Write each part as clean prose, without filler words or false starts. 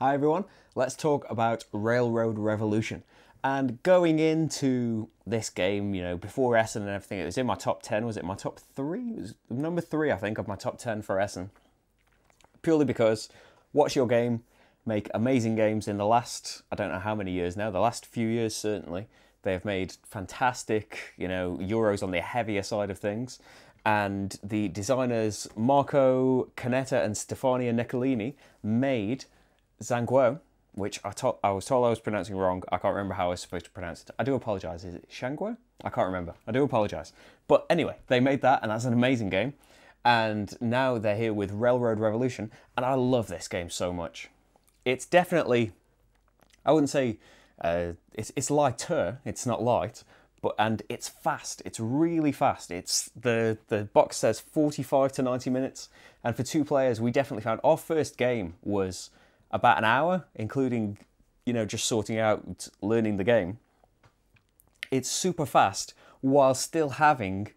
Hi everyone, let's talk about Railroad Revolution. And going into this game, before Essen and everything, it was in my top 10. Was it my top 3? It was number 3, I think, of my top 10 for Essen. Purely because watch your game, make amazing games in the last, I don't know how many years now, the last few years certainly. They have made fantastic, Euros on the heavier side of things. And the designers Marco Canetta and Stefania Niccolini made Zhanguo, which I was told I was pronouncing wrong. I can't remember how I was supposed to pronounce it. I do apologise. Is it Shangguo? I can't remember. I do apologise. But anyway, they made that, and that's an amazing game. And now they're here with Railroad Revolution, and I love this game so much. It's definitely, I wouldn't say it's lighter. It's not light, and it's fast. It's really fast. It's the box says 45 to 90 minutes, and for 2 players, we definitely found our first game was about an hour, including, just sorting out, learning the game. It's super fast while still having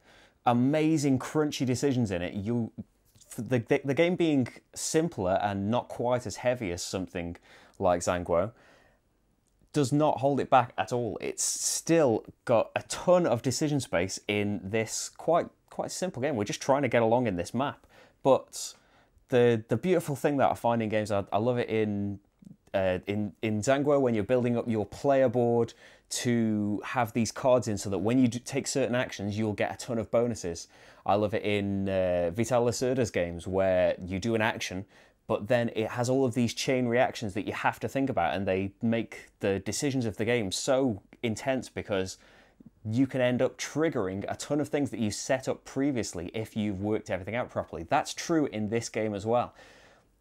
amazing crunchy decisions in it. The game being simpler and not quite as heavy as something like Zhanguo does not hold it back at all. It's still got a ton of decision space in this quite simple game. We're just trying to get along in this map. But the beautiful thing that I find in games, I love it in Zhanguo when you're building up your player board to have these cards in so that when you take certain actions, you'll get a ton of bonuses. I love it in Vital Lacerda's games where you do an action, but then it has all of these chain reactions that you have to think about, and they make the decisions of the game so intense because you can end up triggering a ton of things that you set up previously if you've worked everything out properly. That's true in this game as well.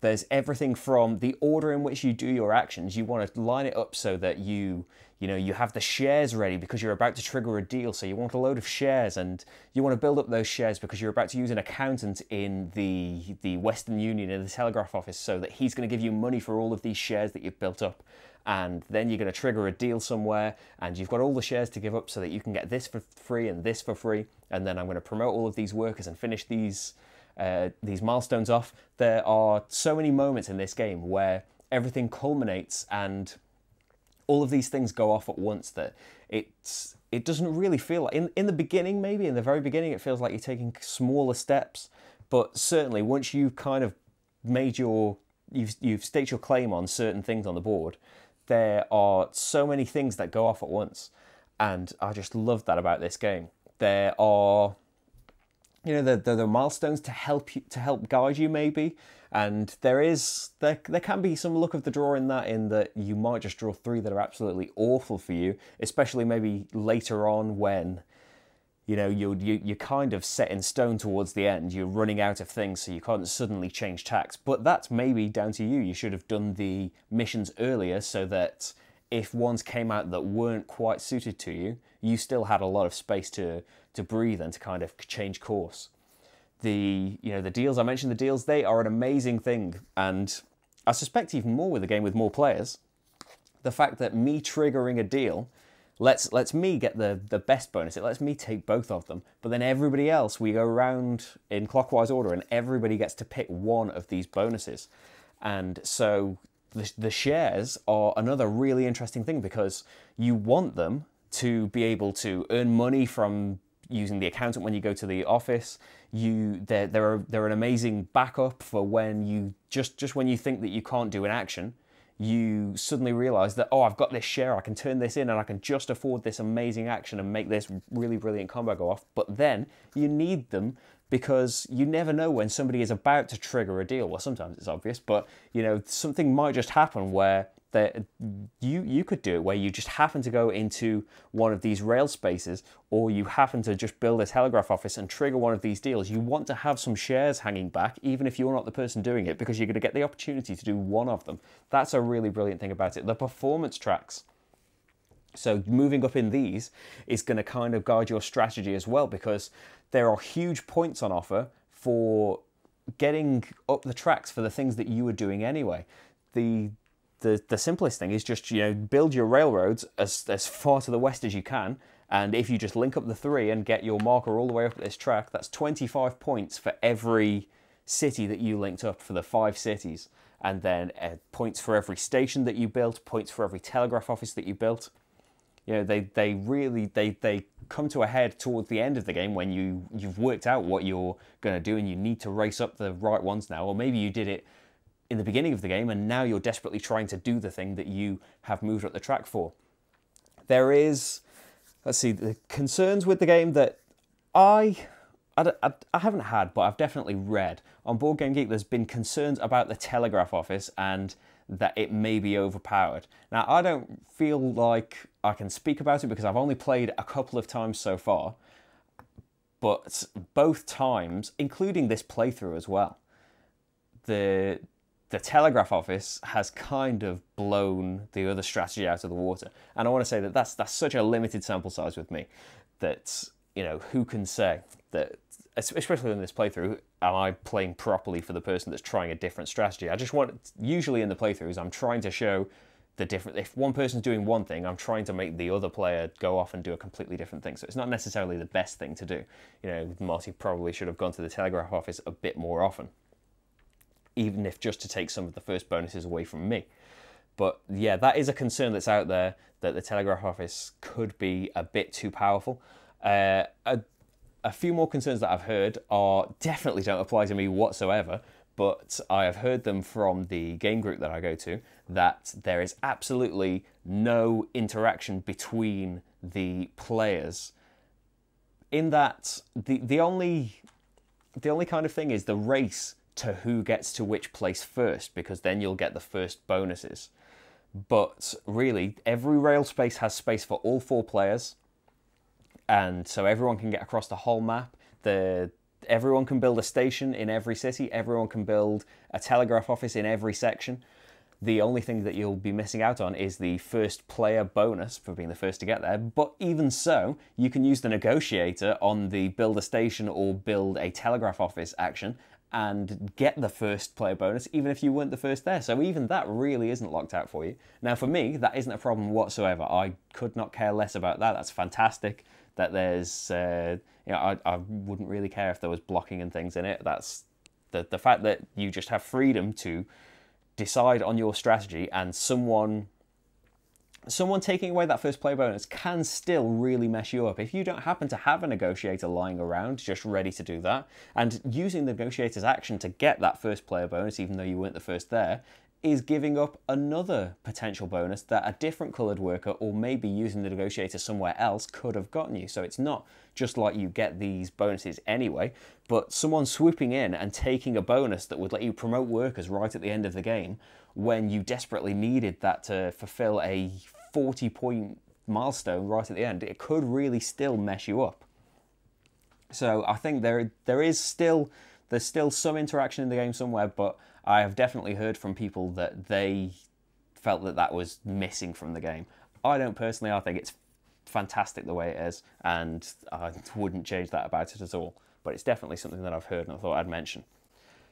There's everything from the order in which you do your actions. You want to line it up so that you have the shares ready because you're about to trigger a deal. So you want a load of shares, and you want to build up those shares because you're about to use an accountant in the Western Union, in the Telegraph Office, so that he's going to give you money for all of these shares that you've built up. And then you're going to trigger a deal somewhere, and you've got all the shares to give up so that you can get this for free and this for free. And then I'm going to promote all of these workers and finish these milestones off. There are so many moments in this game where everything culminates and all of these things go off at once that it doesn't really feel like, in the beginning, maybe in the very beginning, it feels like you're taking smaller steps, but certainly once you've kind of made you've staked your claim on certain things on the board, there are so many things that go off at once, and I just love that about this game. There are there are milestones to help guide you maybe, and there can be some luck of the draw in that you might just draw 3 that are absolutely awful for you, especially maybe later on when you're kind of set in stone towards the end. You're running out of things, so you can't suddenly change tacks. But that's maybe down to you. You should have done the missions earlier so that if ones came out that weren't quite suited to you, you still had a lot of space to breathe and to kind of change course. The deals, I mentioned the deals, they are an amazing thing, and I suspect even more with a game with more players. The fact that me triggering a deal lets me get the best bonus. It lets me take both of them, but then everybody else, we go around in clockwise order, and everybody gets to pick one of these bonuses. And so the shares are another really interesting thing because you want them to be able to earn money from using the accountant when you go to the office. They're an amazing backup for when you just when you think that you can't do an action, you suddenly realize that, oh, I've got this share, I can turn this in and I can just afford this amazing action and make this really brilliant combo go off. But then you need them because you never know when somebody is about to trigger a deal. Well, sometimes it's obvious, but something might just happen where you could do it where you just happen to go into one of these rail spaces, or you happen to just build a telegraph office and trigger one of these deals. You want to have some shares hanging back, even if you're not the person doing it, because you're going to get the opportunity to do one of them. That's a really brilliant thing about it. The performance tracks. So moving up in these is going to kind of guide your strategy as well, because there are huge points on offer for getting up the tracks for the things that you were doing anyway. The simplest thing is just, build your railroads as far to the west as you can, and if you just link up the 3 and get your marker all the way up this track, that's 25 points for every city that you linked up for the 5 cities. and then points for every station that you built, points for every telegraph office that you built. You know, they really come to a head towards the end of the game when you've worked out what you're going to do and you need to race up the right ones now, or maybe you did it in the beginning of the game and now you're desperately trying to do the thing that you have moved up the track for. There is, let's see, the concerns with the game that I haven't had, but I've definitely read. On Board Game Geek, there's been concerns about the telegraph office and that it may be overpowered. Now, I don't feel like I can speak about it because I've only played a couple of times so far, but both times, including this playthrough as well, the telegraph office has kind of blown the other strategy out of the water. And I want to say that that's such a limited sample size with me that, you know, who can say that, especially in this playthrough, am I playing properly for the person that's trying a different strategy? I just want, usually in the playthroughs, I'm trying to show the different, if one person's doing one thing, I'm trying to make the other player go off and do a completely different thing. So it's not necessarily the best thing to do. You know, Marty probably should have gone to the telegraph office a bit more often, even if just to take some of the first bonuses away from me. But yeah, that is a concern that's out there, that the telegraph office could be a bit too powerful. A few more concerns that I've heard definitely don't apply to me whatsoever, but I have heard them from the game group that I go to, that there is absolutely no interaction between the players. In that the only kind of thing is the race to who gets to which place first, because then you'll get the first bonuses. But really, every rail space has space for all 4 players, and so everyone can get across the whole map. Everyone can build a station in every city, everyone can build a telegraph office in every section. The only thing that you'll be missing out on is the first player bonus for being the first to get there, but even so, you can use the negotiator on the build a station or build a telegraph office action and get the first player bonus, even if you weren't the first there. So even that really isn't locked out for you. Now for me, that isn't a problem whatsoever. I could not care less about that. That's fantastic that there's, you know, I wouldn't really care if there was blocking and things in it. That's the fact that you just have freedom to decide on your strategy, and someone taking away that first player bonus can still really mess you up. If you don't happen to have a negotiator lying around just ready to do that, and using the negotiator's action to get that first player bonus even though you weren't the first there, is giving up another potential bonus that a different coloured worker, or maybe using the negotiator somewhere else, could have gotten you. So it's not just like you get these bonuses anyway, but someone swooping in and taking a bonus that would let you promote workers right at the end of the game when you desperately needed that to fulfill a 40-point milestone right at the end, it could really still mess you up. So I think there's still some interaction in the game somewhere, but I have definitely heard from people that they felt that that was missing from the game. I don't personally. I think it's fantastic the way it is, and I wouldn't change that about it at all. But it's definitely something that I've heard and I thought I'd mention.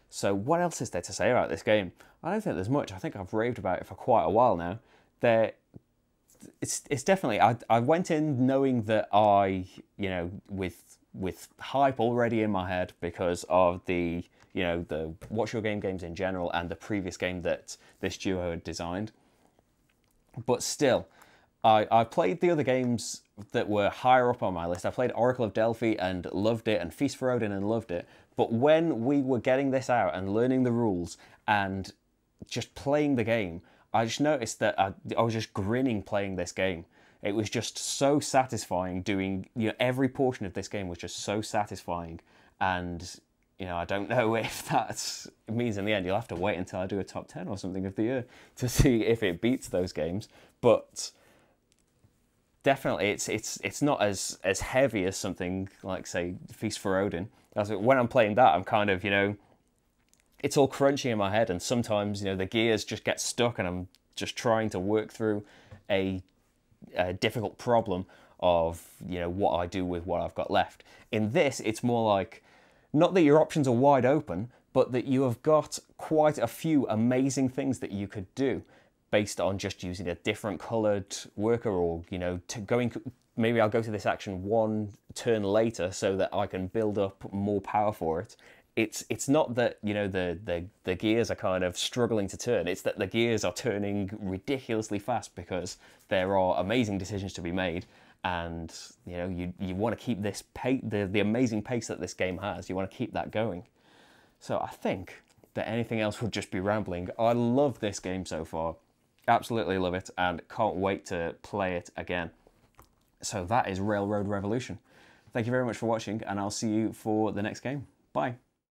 So what else is there to say about this game? I don't think there's much. I think I've raved about it for quite a while now. It's definitely, I went in knowing that with hype already in my head because of the What's Your Game games in general and the previous game that this duo had designed. But still, I played the other games that were higher up on my list. I played Oracle of Delphi and loved it, and Feast for Odin and loved it. But when we were getting this out and learning the rules and just playing the game, I just noticed that I was just grinning playing this game. It was just so satisfying doing, every portion of this game was just so satisfying. And, I don't know if that means in the end you'll have to wait until I do a top 10 or something of the year to see if it beats those games. But definitely it's not as heavy as something like, say, Feast for Odin. When I'm playing that, I'm kind of, it's all crunchy in my head, and sometimes, the gears just get stuck and I'm just trying to work through a difficult problem of, what I do with what I've got left. In this, it's more like, not that your options are wide open, but that you have got quite a few amazing things that you could do based on just using a different coloured worker, or, maybe I'll go to this action one turn later so that I can build up more power for it it's not that, you know, the gears are kind of struggling to turn. It's that the gears are turning ridiculously fast because there are amazing decisions to be made, and you know, you want to keep this pace, the amazing pace that this game has. You want to keep that going. So I think that anything else would just be rambling. I love this game so far. Absolutely love it, and can't wait to play it again. So that is Railroad Revolution. Thank you very much for watching, and I'll see you for the next game. Bye.